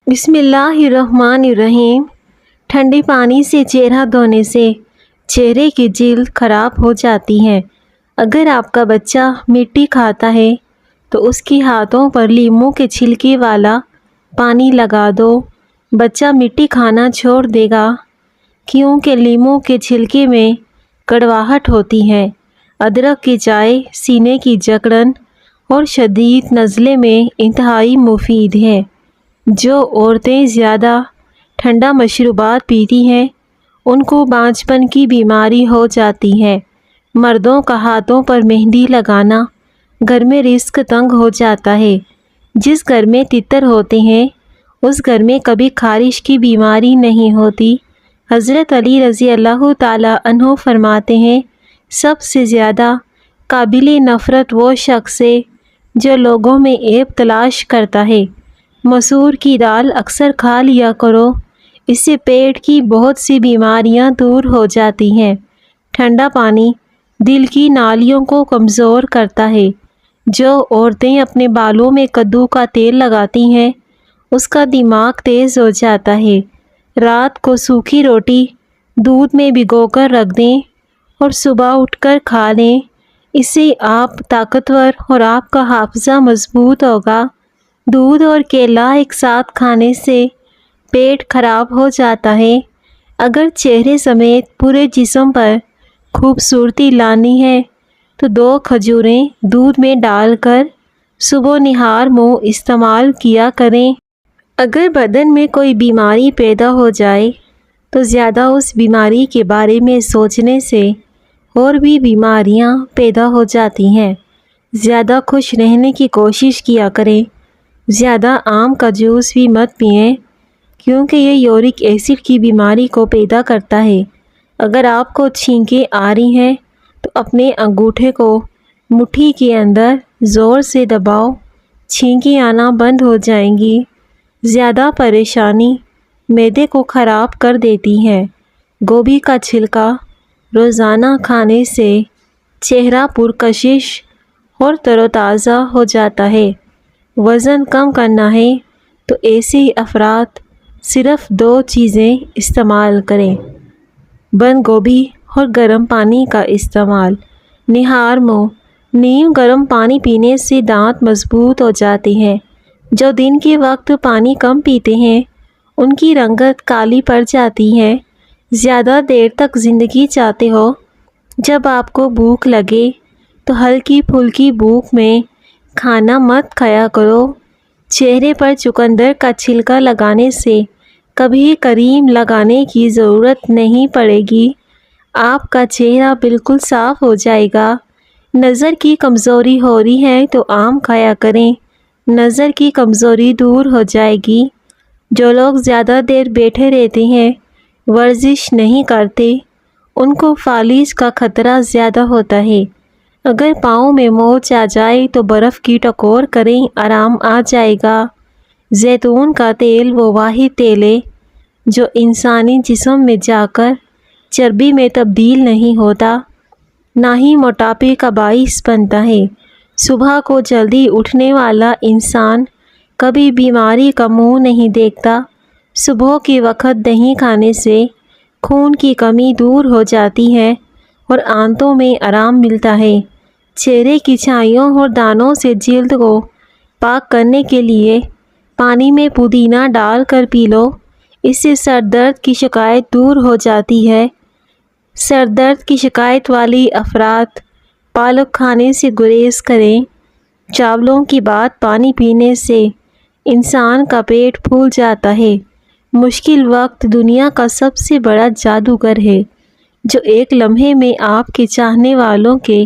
بسم اللہ الرحمن الرحیم۔ ٹھنڈے پانی سے چہرہ دھونے سے چہرے کی جلد خراب ہو جاتی ہے۔ اگر آپ کا بچہ مٹی کھاتا ہے تو اس کے ہاتھوں پر لیموں کے چھلکے والا پانی لگا دو۔ بچہ مٹی کھانا چھوڑ دے گا کیونکہ لیموں کے چھلکے میں کڑواہٹ ہوتی ہے۔ ادرک کی چائے سینے کی جکڑن اور شدید نزلے میں انتہائی مفید ہے۔ جو عورتیں زیادہ ٹھنڈا مشروبات پیتی ہیں ان کو بانجھپن کی بیماری ہو جاتی ہے۔ مردوں کا ہاتھوں پر مہندی لگانا گھر میں رزق تنگ ہو جاتا ہے۔ جس گھر میں تتر ہوتے ہیں اس گھر میں کبھی خارش کی بیماری نہیں ہوتی۔ حضرت علی رضی اللہ تعالی عنہ فرماتے ہیں، سب سے زیادہ قابل نفرت وہ شخص ہے جو لوگوں میں عیب تلاش کرتا ہے۔ مسور کی دال اکثر کھا لیا کرو، اس سے پیٹ کی بہت سی بیماریاں دور ہو جاتی ہیں۔ ٹھنڈا پانی دل کی نالیوں کو کمزور کرتا ہے۔ جو عورتیں اپنے بالوں میں کدو کا تیل لگاتی ہیں اس کا دماغ تیز ہو جاتا ہے۔ رات کو سوکھی روٹی دودھ میں بھگو کر رکھ دیں اور صبح اٹھ کر کھا لیں، اس سے آپ طاقتور اور آپ کا حافظہ مضبوط ہوگا۔ دودھ اور کیلا ایک ساتھ کھانے سے پیٹ خراب ہو جاتا ہے۔ اگر چہرے سمیت پورے جسم پر خوبصورتی لانی ہے تو 2 کھجوریں دودھ میں ڈال کر صبح نہار منہ استعمال کیا کریں۔ اگر بدن میں کوئی بیماری پیدا ہو جائے تو زیادہ اس بیماری کے بارے میں سوچنے سے اور بھی بیماریاں پیدا ہو جاتی ہیں۔ زیادہ خوش رہنے کی کوشش کیا کریں۔ زیادہ آم کا جوس بھی مت پئیں کیونکہ یہ یورک ایسڈ کی بیماری کو پیدا کرتا ہے۔ اگر آپ کو چھینکیں آ رہی ہیں تو اپنے انگوٹھے کو مٹھی کے اندر زور سے دباؤ، چھینکیں آنا بند ہو جائیں گی۔ زیادہ پریشانی معدے کو خراب کر دیتی ہے۔ گوبھی کا چھلکا روزانہ کھانے سے چہرہ پرکشش اور تر و تازہ ہو جاتا ہے۔ وزن کم کرنا ہے تو ایسے افراد صرف 2 چیزیں استعمال کریں، بند گوبھی اور گرم پانی کا استعمال۔ نہار منہ نیم گرم پانی پینے سے دانت مضبوط ہو جاتے ہیں۔ جو دن کے وقت پانی کم پیتے ہیں ان کی رنگت کالی پڑ جاتی ہے۔ زیادہ دیر تک زندگی چاہتے ہو؟ جب آپ کو بھوک لگے تو ہلکی پھلکی بھوک میں کھانا مت کھایا کرو۔ چہرے پر چقندر کا چھلکا لگانے سے کبھی کریم لگانے کی ضرورت نہیں پڑے گی، آپ کا چہرہ بالکل صاف ہو جائے گا۔ نظر کی کمزوری ہو رہی ہے تو آم کھایا کریں، نظر کی کمزوری دور ہو جائے گی۔ جو لوگ زیادہ دیر بیٹھے رہتے ہیں، ورزش نہیں کرتے، ان کو فالج کا خطرہ زیادہ ہوتا ہے۔ اگر پاؤں میں موچ آ جائے تو برف کی ٹکور کریں، آرام آ جائے گا۔ زیتون کا تیل وہ واحد تیل ہے جو انسانی جسم میں جا کر چربی میں تبدیل نہیں ہوتا، نہ ہی موٹاپے کا باعث بنتا ہے۔ صبح کو جلدی اٹھنے والا انسان کبھی بیماری کا منہ نہیں دیکھتا۔ صبح کے وقت دہی کھانے سے خون کی کمی دور ہو جاتی ہے اور آنتوں میں آرام ملتا ہے۔ چہرے کی چھائیوں اور دانوں سے جلد کو پاک کرنے کے لیے پانی میں پودینہ ڈال کر پی لو، اس سے سر درد کی شکایت دور ہو جاتی ہے۔ سر درد کی شکایت والی افراد پالک کھانے سے گریز کریں۔ چاولوں کے بعد پانی پینے سے انسان کا پیٹ پھول جاتا ہے۔ مشکل وقت دنیا کا سب سے بڑا جادوگر ہے جو ایک لمحے میں آپ کے چاہنے والوں کے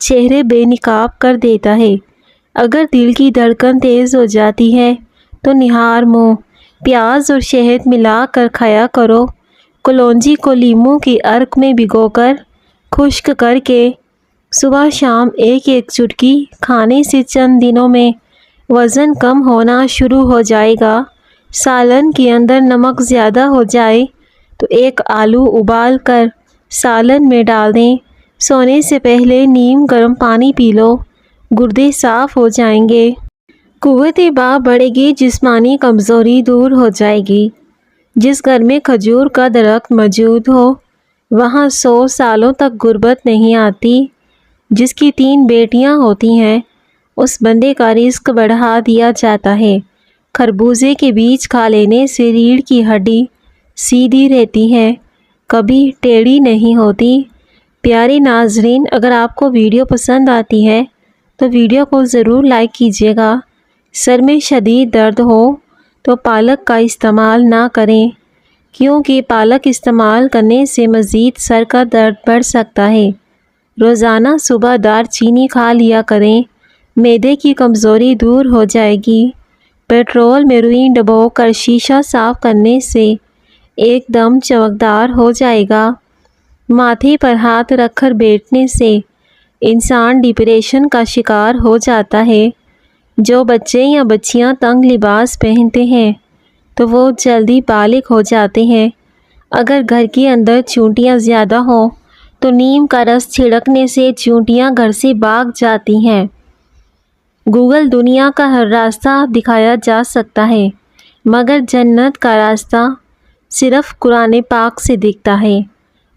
چہرے بے نقاب کر دیتا ہے۔ اگر دل کی دھڑکن تیز ہو جاتی ہے تو نہار منہ پیاز اور شہد ملا کر کھایا کرو۔ کلونجی کو لیموں کے عرق میں بھگو کر خشک کر کے صبح شام ایک چٹکی کھانے سے چند دنوں میں وزن کم ہونا شروع ہو جائے گا۔ سالن کے اندر نمک زیادہ ہو جائے تو ایک آلو ابال کر سالن میں ڈال دیں۔ سونے سے پہلے نیم گرم پانی پی لو، گردے صاف ہو جائیں گے۔ قوت باہ بڑھے گی، جسمانی کمزوری دور ہو جائے گی۔ جس گھر میں کھجور کا درخت موجود ہو وہاں 100 سالوں تک غربت نہیں آتی۔ جس کی 3 بیٹیاں ہوتی ہیں اس بندے کا رزق بڑھا دیا جاتا ہے۔ خربوزے کے بیج کھا لینے سے ریڑھ کی ہڈی سیدھی رہتی ہے، کبھی ٹیڑھی نہیں ہوتی۔ پیارے ناظرین، اگر آپ کو ویڈیو پسند آتی ہے تو ویڈیو کو ضرور لائک کیجیے گا۔ سر میں شدید درد ہو تو پالک کا استعمال نہ کریں، کیونکہ پالک استعمال کرنے سے مزید سر کا درد بڑھ سکتا ہے۔ روزانہ صبح دار چینی کھا لیا کریں، معدے کی کمزوری دور ہو جائے گی۔ پیٹرول میں روئی ڈبو کر شیشہ صاف کرنے سے ایک دم چمکدار ہو جائے گا۔ ماتھے پر ہاتھ رکھ کر بیٹھنے سے انسان ڈپریشن کا شکار ہو جاتا ہے۔ جو بچے یا بچیاں تنگ لباس پہنتے ہیں تو وہ جلدی بالغ ہو جاتے ہیں۔ اگر گھر کے اندر چونٹیاں زیادہ ہوں تو نیم کا رس چھڑکنے سے چونٹیاں گھر سے بھاگ جاتی ہیں۔ گوگل دنیا کا ہر راستہ دکھایا جا سکتا ہے، مگر جنت کا راستہ صرف قرآن پاک سے دکھتا ہے۔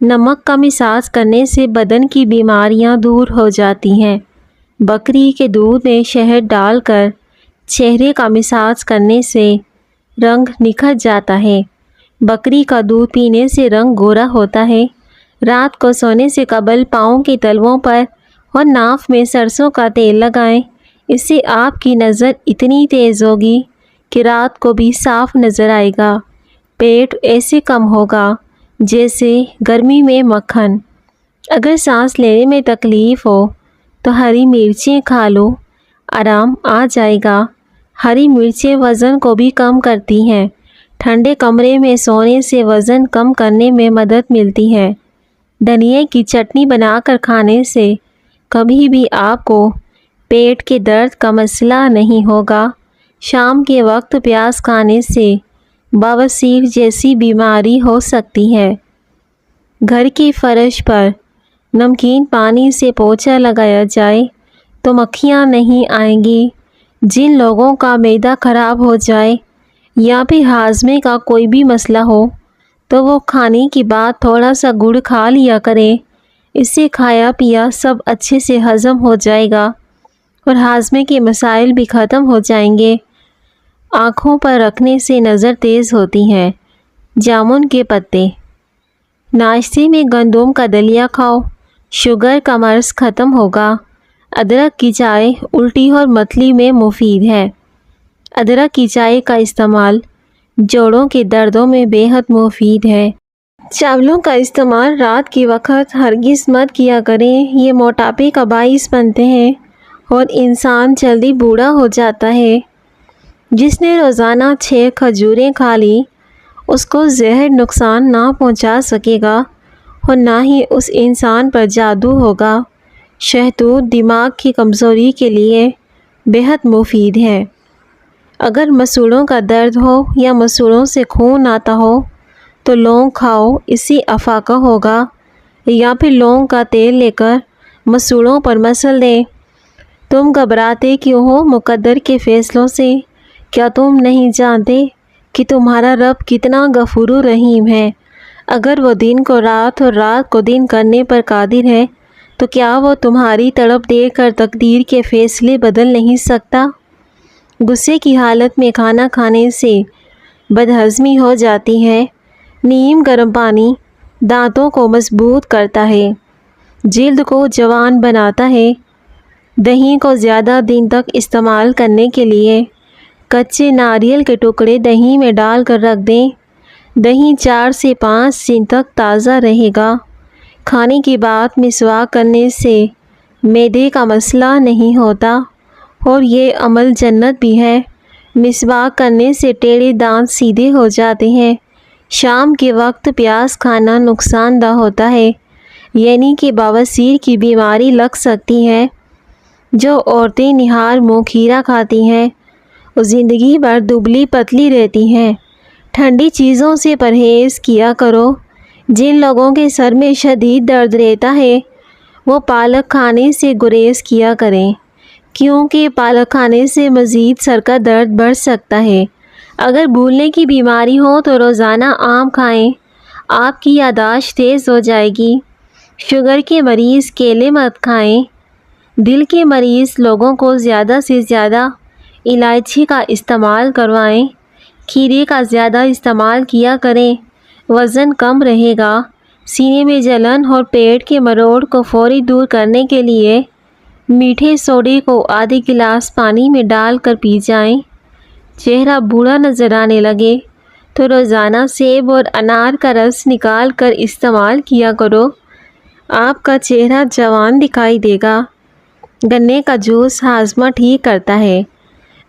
نمک کا مساج کرنے سے بدن کی بیماریاں دور ہو جاتی ہیں۔ بکری کے دودھ میں شہد ڈال کر چہرے کا مساج کرنے سے رنگ نکھر جاتا ہے۔ بکری کا دودھ پینے سے رنگ گورا ہوتا ہے۔ رات کو سونے سے قبل پاؤں کے تلووں پر اور ناف میں سرسوں کا تیل لگائیں، اس سے آپ کی نظر اتنی تیز ہوگی کہ رات کو بھی صاف نظر آئے گا۔ پیٹ ایسے کم ہوگا جیسے گرمی میں مکھن۔ اگر سانس لینے میں تکلیف ہو تو ہری مرچیں کھا لو، آرام آ جائے گا۔ ہری مرچیں وزن کو بھی کم کرتی ہیں۔ ٹھنڈے کمرے میں سونے سے وزن کم کرنے میں مدد ملتی ہے۔ دھنیا کی چٹنی بنا کر کھانے سے کبھی بھی آپ کو پیٹ کے درد کا مسئلہ نہیں ہوگا۔ شام کے وقت پیاز کھانے سے بواسیر جیسی بیماری ہو سکتی ہے۔ گھر کی فرش پر نمکین پانی سے پوچھا لگایا جائے تو مکھیاں نہیں آئیں گی۔ جن لوگوں کا معدہ خراب ہو جائے یا پھر ہاضمے کا کوئی بھی مسئلہ ہو تو وہ کھانے کے بعد تھوڑا سا گڑ کھا لیا کریں۔ اس سے کھایا پیا سب اچھے سے ہضم ہو جائے گا اور ہاضمے کے مسائل بھی ختم ہو جائیں گے۔ آنکھوں پر رکھنے سے نظر تیز ہوتی ہے۔ جامن کے پتے ناشتے میں گندم کا دلیا کھاؤ، شوگر کا مرض ختم ہوگا۔ ادرک کی چائے الٹی اور متلی میں مفید ہے۔ ادرک کی چائے کا استعمال جوڑوں کے دردوں میں بے حد مفید ہے۔ چاولوں کا استعمال رات کے وقت ہرگز مت کیا کریں، یہ موٹاپے کا باعث بنتے ہیں اور انسان جلدی بوڑھا ہو جاتا ہے۔ جس نے روزانہ 6 کھجوریں کھا لی اس کو زہر نقصان نہ پہنچا سکے گا اور نہ ہی اس انسان پر جادو ہوگا۔ شہتوت دماغ کی کمزوری کے لیے بے حد مفید ہے۔ اگر مسوڑوں کا درد ہو یا مسوڑوں سے خون آتا ہو تو لونگ کھاؤ، اس سے افاقہ ہوگا، یا پھر لونگ کا تیل لے کر مسوڑوں پر مسل دیں۔ تم گھبراتے کیوں ہو مقدر کے فیصلوں سے؟ کیا تم نہیں جانتے کہ تمہارا رب کتنا غفور و رحیم ہے؟ اگر وہ دن کو رات اور رات کو دن کرنے پر قادر ہے تو کیا وہ تمہاری تڑپ دیکھ کر تقدیر کے فیصلے بدل نہیں سکتا؟ غصے کی حالت میں کھانا کھانے سے بدہضمی ہو جاتی ہے۔ نیم گرم پانی دانتوں کو مضبوط کرتا ہے، جلد کو جوان بناتا ہے۔ دہی کو زیادہ دن تک استعمال کرنے کے لیے کچے ناریل کے ٹکڑے دہی میں ڈال کر رکھ دیں۔ دہی 4 سے 5 دن تک تازہ رہے گا۔ کھانے کے بعد مسواک کرنے سے معدے کا مسئلہ نہیں ہوتا اور یہ عمل جنت بھی ہے۔ مسواک کرنے سے ٹیڑھے دانت سیدھے ہو جاتے ہیں۔ شام کے وقت پیاز کھانا نقصان دہ ہوتا ہے، یعنی کہ بواسیر کی بیماری لگ سکتی ہے۔ جو عورتیں نہار منہ کھیرا کھاتی ہیں وہ زندگی بھر دبلی پتلی رہتی ہیں۔ ٹھنڈی چیزوں سے پرہیز کیا کرو۔ جن لوگوں کے سر میں شدید درد رہتا ہے وہ پالک کھانے سے گریز کیا کریں، کیونکہ پالک کھانے سے مزید سر کا درد بڑھ سکتا ہے۔ اگر بھولنے کی بیماری ہو تو روزانہ آم کھائیں، آپ کی یادداشت تیز ہو جائے گی۔ شوگر کے مریض کیلے مت کھائیں۔ دل کے مریض لوگوں کو زیادہ سے زیادہ الائچی کا استعمال کروائیں۔ کھیرے کا زیادہ استعمال کیا کریں، وزن کم رہے گا۔ سینے میں جلن اور پیٹ کے مروڑ کو فوری دور کرنے کے لیے میٹھے سوڈے کو آدھے گلاس پانی میں ڈال کر پی جائیں۔ چہرہ بوڑھا نظر آنے لگے تو روزانہ سیب اور انار کا رس نکال کر استعمال کیا کرو، آپ کا چہرہ جوان دکھائی دے گا۔ گنے کا جوس ہاضمہ ٹھیک کرتا ہے۔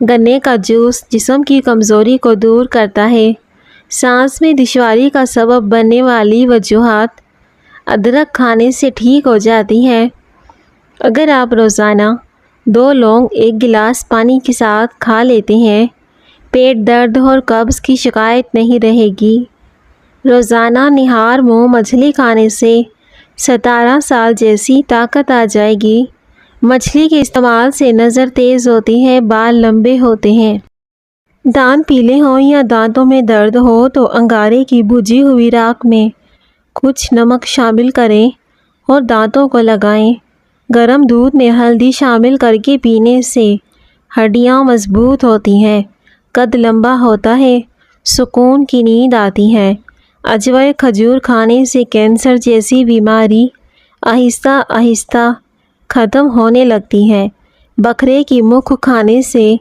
گنے کا جوس جسم کی کمزوری کو دور کرتا ہے۔ سانس میں دشواری کا سبب بننے والی وجوہات ادرک کھانے سے ٹھیک ہو جاتی ہیں۔ اگر آپ روزانہ 2 لونگ 1 گلاس پانی کے ساتھ کھا لیتے ہیں، پیٹ درد اور قبض کی شکایت نہیں رہے گی۔ روزانہ نہار منہ مچھلی کھانے سے 17 سال جیسی طاقت آ جائے گی۔ مچھلی کے استعمال سے نظر تیز ہوتی ہے، بال لمبے ہوتے ہیں۔ دانت پیلے ہوں یا دانتوں میں درد ہو تو انگارے کی بھجی ہوئی راکھ میں کچھ نمک شامل کریں اور دانتوں کو لگائیں۔ گرم دودھ میں ہلدی شامل کر کے پینے سے ہڈیاں مضبوط ہوتی ہیں، قد لمبا ہوتا ہے، سکون کی نیند آتی ہے۔ اجوائے کھجور کھانے سے کینسر جیسی بیماری آہستہ آہستہ ختم ہونے لگتی ہے۔ بکرے کی مکھ کھانے سے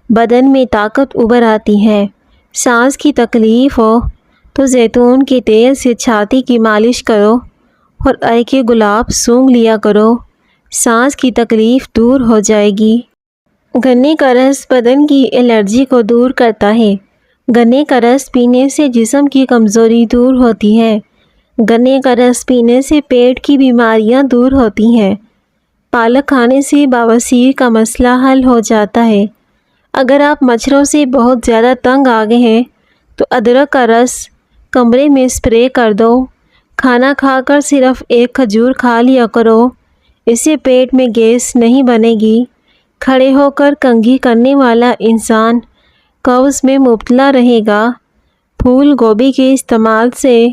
بدن میں طاقت ابھر آتی ہے۔ سانس کی تکلیف ہو تو زیتون کے تیل سے چھاتی کی مالش کرو اور عرق گلاب سونگھ لیا کرو، سانس کی تکلیف دور ہو جائے گی۔ گنے کا رس بدن کی الرجی کو دور کرتا ہے۔ گنے کا رس پینے سے جسم کی کمزوری دور ہوتی ہے۔ گنے کا رس پینے سے پیٹ کی بیماریاں دور ہوتی ہیں۔ پالک کھانے سے بواسیر کا مسئلہ حل ہو جاتا ہے۔ اگر آپ مچھروں سے بہت زیادہ تنگ آ گئے ہیں تو ادرک کا رس کمرے میں اسپرے کر دو۔ کھانا کھا کر صرف 1 کھجور کھا لیا کرو، اس سے پیٹ میں گیس نہیں بنے گی۔ کھڑے ہو کر کنگھی کرنے والا انسان قبض میں مبتلا رہے گا۔ پھول گوبھی کے استعمال سے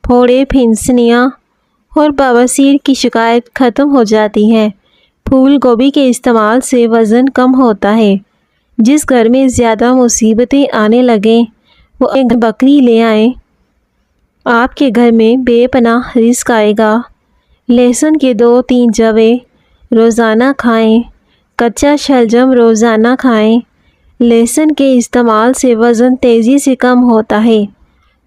پھوڑے، پھنسیاں اور بواسیر کی شکایت ختم ہو جاتی ہے۔ پھول گوبھی کے استعمال سے وزن کم ہوتا ہے۔ جس گھر میں زیادہ مصیبتیں آنے لگیں وہ ایک بکری لے آئیں، آپ کے گھر میں بے پناہ رزق آئے گا۔ لہسن کے 2-3 جوے روزانہ کھائیں۔ کچا شلجم روزانہ کھائیں۔ لہسن کے استعمال سے وزن تیزی سے کم ہوتا ہے۔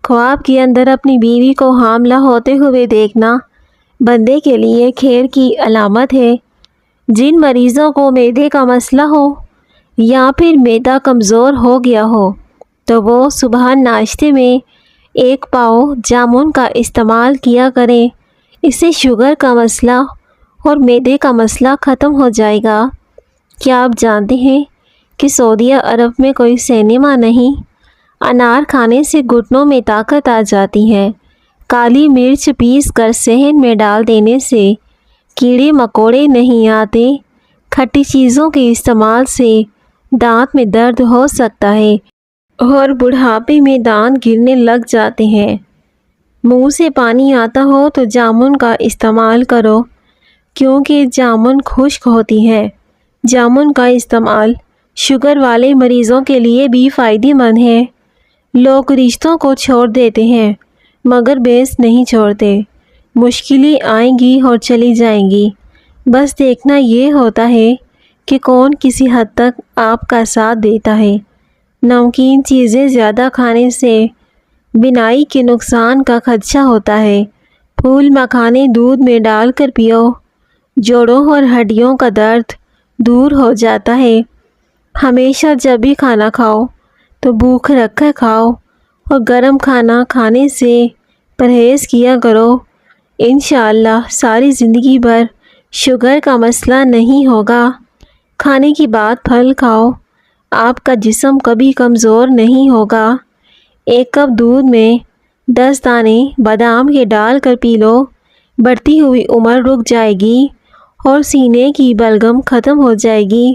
خواب کے اندر اپنی بیوی کو حاملہ ہوتے ہوئے دیکھنا بندے کے لیے خیر کی علامت ہے۔ جن مریضوں کو معدے کا مسئلہ ہو یا پھر معدہ کمزور ہو گیا ہو تو وہ صبح ناشتے میں 1 پاؤ جامن کا استعمال کیا کریں، اس سے شوگر کا مسئلہ اور معدے کا مسئلہ ختم ہو جائے گا۔ کیا آپ جانتے ہیں کہ سعودیہ عرب میں کوئی سینما نہیں؟ انار کھانے سے گھٹنوں میں طاقت آ جاتی ہے۔ کالی مرچ پیس کر صحن میں ڈال دینے سے کیڑے مکوڑے نہیں آتے۔ کھٹی چیزوں کے استعمال سے دانت میں درد ہو سکتا ہے اور بڑھاپے میں دانت گرنے لگ جاتے ہیں۔ منہ سے پانی آتا ہو تو جامن کا استعمال کرو، کیونکہ جامن خشک ہوتی ہے۔ جامن کا استعمال شوگر والے مریضوں کے لیے بھی فائدہ مند ہے۔ لوگ رشتوں کو چھوڑ دیتے ہیں مگر بیس نہیں چھوڑتے۔ مشکلیں آئیں گی اور چلی جائیں گی، بس دیکھنا یہ ہوتا ہے کہ کون کسی حد تک آپ کا ساتھ دیتا ہے۔ نمکین چیزیں زیادہ کھانے سے بینائی کے نقصان کا خدشہ ہوتا ہے۔ پھول مکھانے دودھ میں ڈال کر پیو، جوڑوں اور ہڈیوں کا درد دور ہو جاتا ہے۔ ہمیشہ جب بھی کھانا کھاؤ تو بھوک رکھ کر کھاؤ اور گرم کھانا کھانے سے پرہیز کیا کرو۔ انشاءاللہ ساری زندگی بھر شوگر کا مسئلہ نہیں ہوگا۔ کھانے کے بعد پھل کھاؤ، آپ کا جسم کبھی کمزور نہیں ہوگا۔ 1 کپ دودھ میں 10 دانے بادام کے ڈال کر پی لو، بڑھتی ہوئی عمر رک جائے گی اور سینے کی بلغم ختم ہو جائے گی۔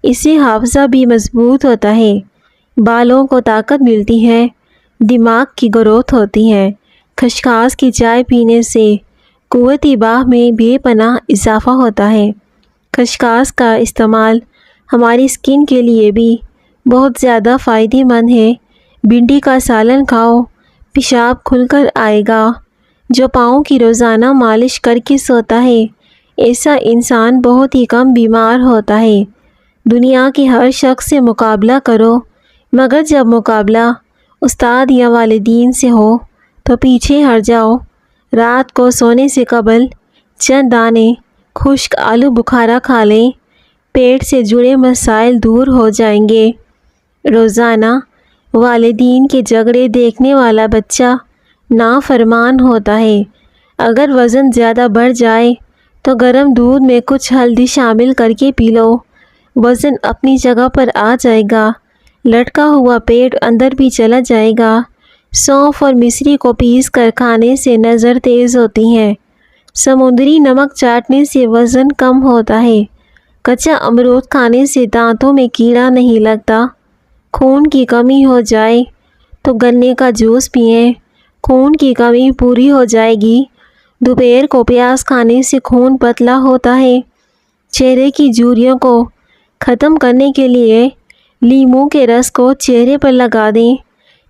اس سے حافظہ بھی مضبوط ہوتا ہے، بالوں کو طاقت ملتی ہے، دماغ کی گروتھ ہوتی ہے۔ خشخاش کی چائے پینے سے قوت باہ میں بے پناہ اضافہ ہوتا ہے۔ خشخاش کا استعمال ہماری اسکن کے لیے بھی بہت زیادہ فائدہ مند ہے۔ بھنڈی کا سالن کھاؤ، پیشاب کھل کر آئے گا۔ جو پاؤں کی روزانہ مالش کر کے سوتا ہے، ایسا انسان بہت ہی کم بیمار ہوتا ہے۔ دنیا کے ہر شخص سے مقابلہ کرو، مگر جب مقابلہ استاد یا والدین سے ہو تو پیچھے ہٹ جاؤ۔ رات کو سونے سے قبل چند دانے خشک آلو بخارا کھا لیں، پیٹ سے جڑے مسائل دور ہو جائیں گے۔ روزانہ والدین کے جھگڑے دیکھنے والا بچہ نافرمان ہوتا ہے۔ اگر وزن زیادہ بڑھ جائے تو گرم دودھ میں کچھ ہلدی شامل کر کے پی لو، وزن اپنی جگہ پر آ جائے گا۔ لٹکا ہوا پیٹ اندر بھی چلا جائے گا۔ سونف اور مصری کو پیس کر کھانے سے نظر تیز ہوتی ہے۔ سمندری نمک چاٹنے سے وزن کم ہوتا ہے۔ کچا امرود کھانے سے دانتوں میں کیڑا نہیں لگتا۔ خون کی کمی ہو جائے تو گنے کا جوس پئیں، خون کی کمی پوری ہو جائے گی۔ دوپہر کو پیاز کھانے سے خون پتلا ہوتا ہے۔ چہرے کی جھریوں کو ختم کرنے کے لیے لیموں کے رس کو چہرے پر لگا دیں۔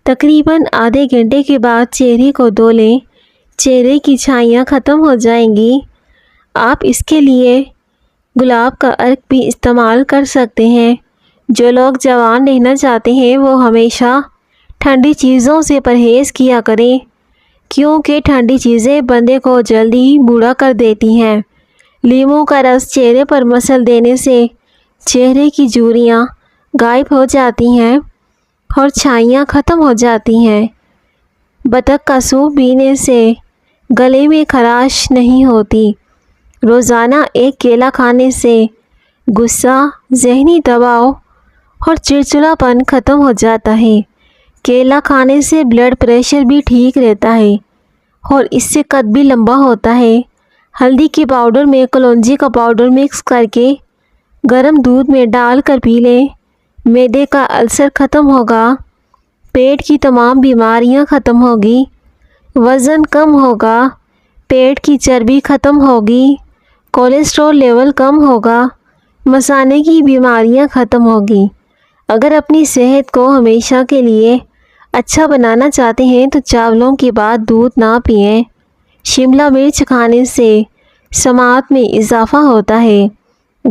تقریباً آدھے گھنٹے کے بعد چہرے کو دھو لیں، چہرے کی چھائیاں ختم ہو جائیں گی۔ آپ اس کے لیے گلاب کا عرق بھی استعمال کر سکتے ہیں۔ جو لوگ جوان رہنا چاہتے ہیں وہ ہمیشہ ٹھنڈی چیزوں سے پرہیز کیا کریں، کیونکہ ٹھنڈی چیزیں بندے کو جلدی بوڑھا کر دیتی ہیں۔ لیموں کا رس چہرے پر مسل دینے سے چہرے کی جھریاں غائب ہو جاتی ہیں اور چھائیاں ختم ہو جاتی ہیں۔ بطخ کا سوپ پینے سے گلے میں خراش نہیں ہوتی۔ روزانہ ایک کیلا کھانے سے غصہ، ذہنی دباؤ اور چڑچڑاپن ختم ہو جاتا ہے۔ کیلا کھانے سے بلڈ پریشر بھی ٹھیک رہتا ہے اور اس سے قد بھی لمبا ہوتا ہے۔ ہلدی کے پاؤڈر میں کلونجی کا پاؤڈر مکس کر کے گرم دودھ میں ڈال کر پی لیں، معدے کا السر ختم ہوگا، پیٹ کی تمام بیماریاں ختم ہوگی، وزن کم ہوگا، پیٹ کی چربی ختم ہوگی، کولیسٹرول لیول کم ہوگا، مثانے کی بیماریاں ختم ہوگی۔ اگر اپنی صحت کو ہمیشہ کے لیے اچھا بنانا چاہتے ہیں تو چاولوں کے بعد دودھ نہ پئیں۔ شملہ مرچ کھانے سے سماعت میں اضافہ ہوتا ہے۔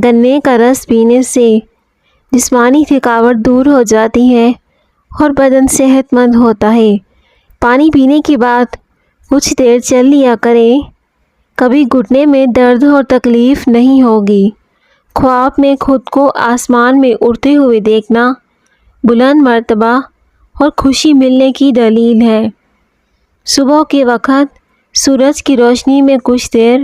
گنے کا رس پینے سے جسمانی تھکاوٹ دور ہو جاتی ہے اور بدن صحت مند ہوتا ہے۔ پانی پینے کے بعد کچھ دیر چل لیا کریں، کبھی گھٹنے میں درد اور تکلیف نہیں ہوگی۔ خواب میں خود کو آسمان میں اڑتے ہوئے دیکھنا بلند مرتبہ اور خوشی ملنے کی دلیل ہے۔ صبح کے وقت سورج کی روشنی میں کچھ دیر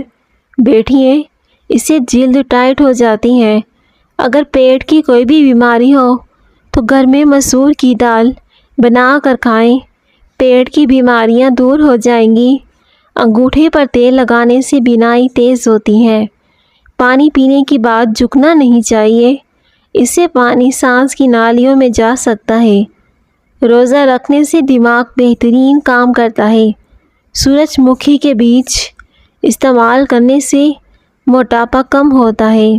بیٹھیے، اس سے جلد ٹائٹ ہو جاتی ہے۔ اگر پیٹ کی کوئی بھی بیماری ہو تو گھر میں مسور کی دال بنا کر کھائیں، پیٹ کی بیماریاں دور ہو جائیں گی۔ انگوٹھے پر تیل لگانے سے بینائی تیز ہوتی ہے۔ پانی پینے کے بعد جھکنا نہیں چاہیے، اس سے پانی سانس کی نالیوں میں جا سکتا ہے۔ روزہ رکھنے سے دماغ بہترین کام کرتا ہے۔ سورج مکھی کے بیج استعمال کرنے سے موٹاپا کم ہوتا ہے۔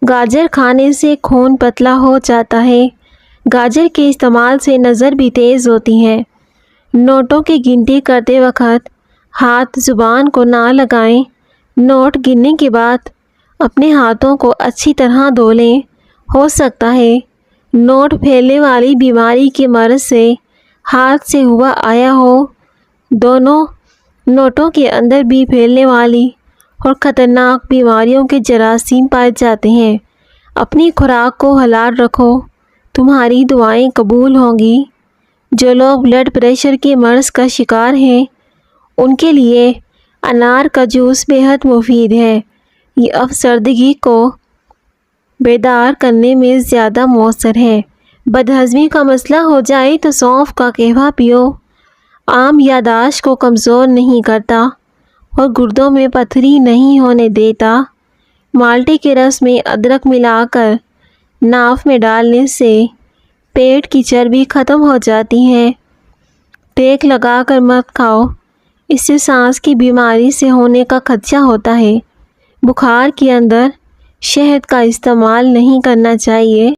گاجر کھانے سے خون پتلا ہو جاتا ہے۔ گاجر کے استعمال سے نظر بھی تیز ہوتی ہے۔ نوٹوں کی گنتی کرتے وقت ہاتھ زبان کو نہ لگائیں۔ نوٹ گننے کے بعد اپنے ہاتھوں کو اچھی طرح دھو لیں۔ ہو سکتا ہے نوٹ پھیلنے والی بیماری کے مرض سے ہاتھ سے ہوا آیا ہو۔ دونوں نوٹوں کے اندر بھی پھیلنے والی اور خطرناک بیماریوں کے جراثیم پائے جاتے ہیں۔ اپنی خوراک کو حلال رکھو، تمہاری دعائیں قبول ہوں گی۔ جو لوگ بلڈ پریشر کے مرض کا شکار ہیں ان کے لیے انار کا جوس بہت مفید ہے۔ یہ افسردگی کو بیدار کرنے میں زیادہ مؤثر ہے۔ بدہضمی کا مسئلہ ہو جائے تو سونف کا قہوہ پیو۔ عام یادداشت کو کمزور نہیں کرتا اور گردوں میں پتھری نہیں ہونے دیتا۔ مالٹے کے رس میں ادرک ملا کر ناف میں ڈالنے سے پیٹ کی چربی ختم ہو جاتی ہے۔ ٹیک لگا کر مت کھاؤ، اس سے سانس کی بیماری سے ہونے کا خدشہ ہوتا ہے۔ بخار کے اندر شہد کا استعمال نہیں کرنا چاہیے۔